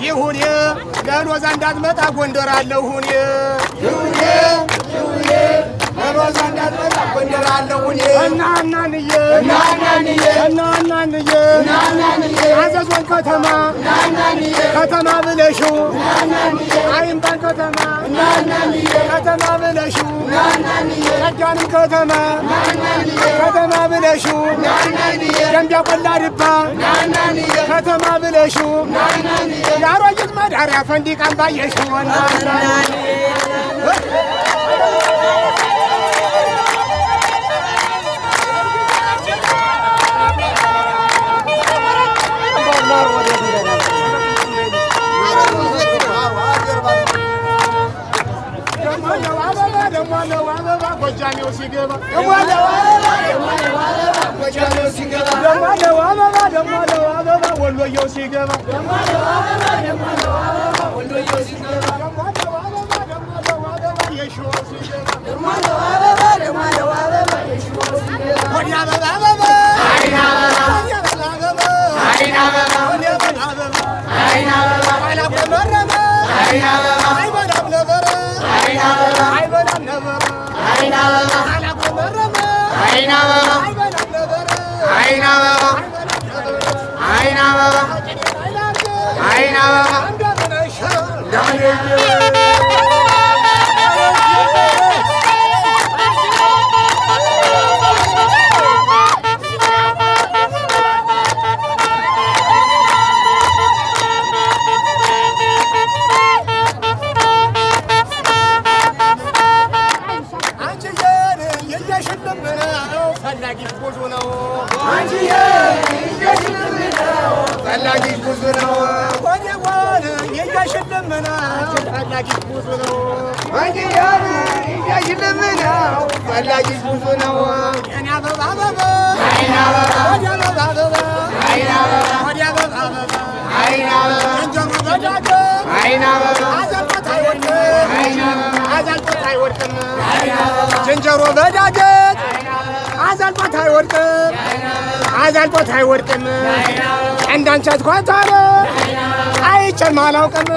ይሁን ለሮዛ እንዳትመጣ ጎንደር አለሁኝ ለሮዛ እንዳትመጣ ጎንደር አለሁኝ እናናንዬ አዘዞን ከተማ ብለሽው አይምባን ከተማ ብለሽው ጸጋንም ከተማ ብለሽው ደንቢያ ቆላ ድባ ከተማ ብለሽው የአሮጊት መዳሪያ ፈንዲቃን ባየሽው ጎጃሜው ሲገባ ወሎየው ሲገባ የሸዋው ጀንጀሮ በዳገት አዛልቆት አይወድቅም እንዳንቻት ኳታረ አይቼም አላውቅም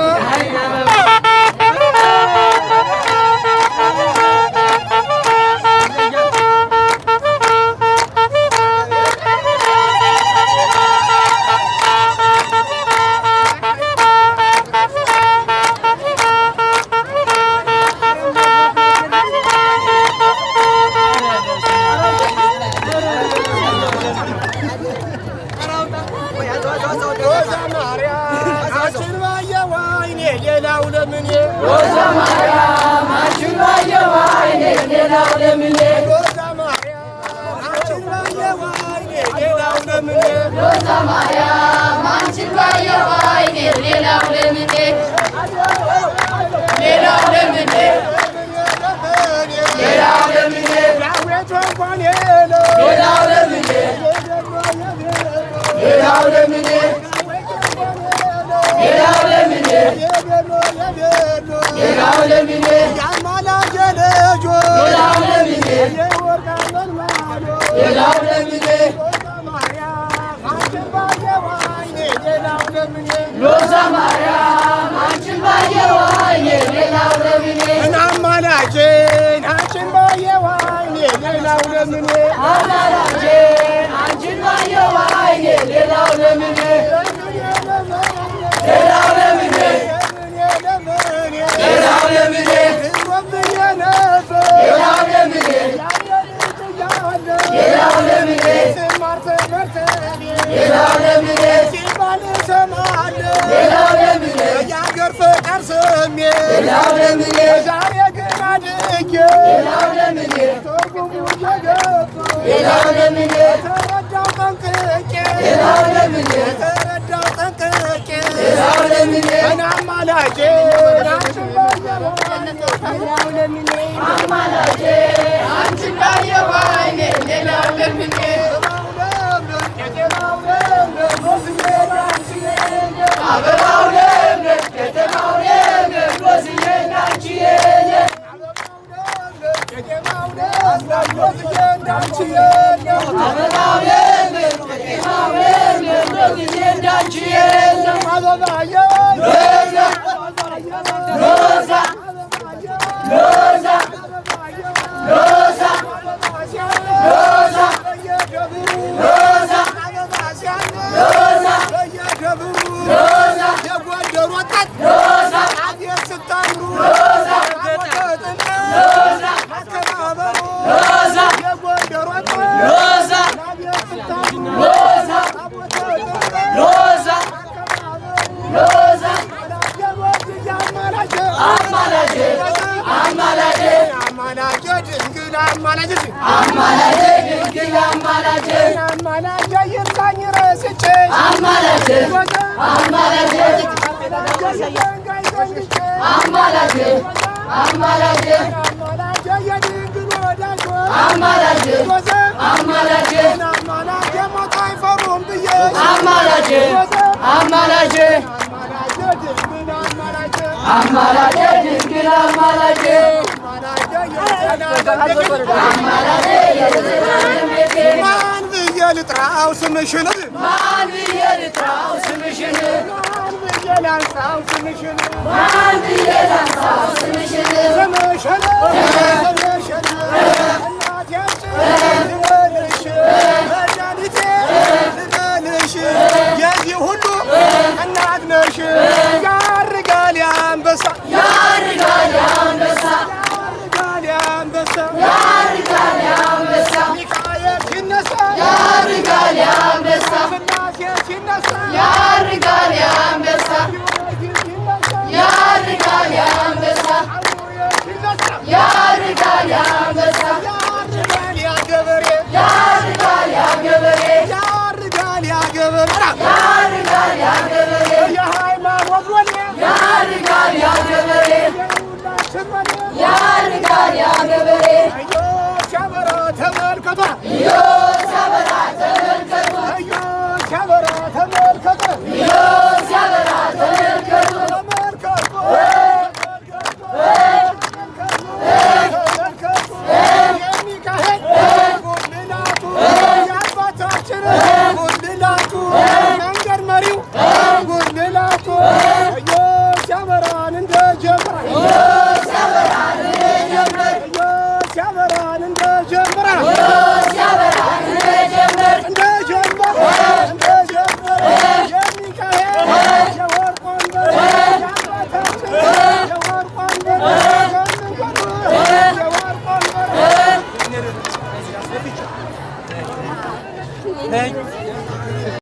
I'm ማን ብዬ ልጥራው ስምሽን? ማን ብዬ ልጥራው ስምሽን? ማን ብዬ ላንሳው ስምሽን? ማን ብዬ ላንሳው ስምሽን? ስምሽን ስምሽን እናቴ ልበልሽ መድኃኒቴ ልበልሽ የዚህ ሁሉ እናት ነሽ። ያርጋል አንበሳ ያርጋል አንበሳ ያርጋል አንበሳ ያርጋል አንበሳ ሚካኤል ሲነሳ ያርጋል አንበሳ ስላሴ ሲነሳ ያርጋል አንበሳ ያርጋል አንበሳ ያርጋል አንበሳ ያርጋል ያገበሬ ያርጋል ያገበሬ ያርጋል ያገበሬ ያርጋል ያገበሬ የሃይማኖት ወኔ ያርጋል ያገበሬ የሁላችን ወኔ ያርጋል ያገበሬ አዮ ሲያበራ ተመልከቷ ዮ ሲያበራ ተመልከቱ አዮ ሲያበራ ተመልከቷ ዮ ሲያበራ ተመልከቱ ተመልከቱ የሚካሄድ ጉልላቱ የአባታችን ጉልላቱ መንገድ መሪው ጉልላቱ አዮ ሲያበራን እንደ ጀምራ ሲያበራን ጀመር አዮ ሲያበራን እንደ ጀምራ ሲያበራን ጀመር እንደ ጀምራ እንደ ጀምራ የሚካሄድ የወርቅ ወንበር የአባታችን የወርቅ ወንበር የወርቅ ወንበር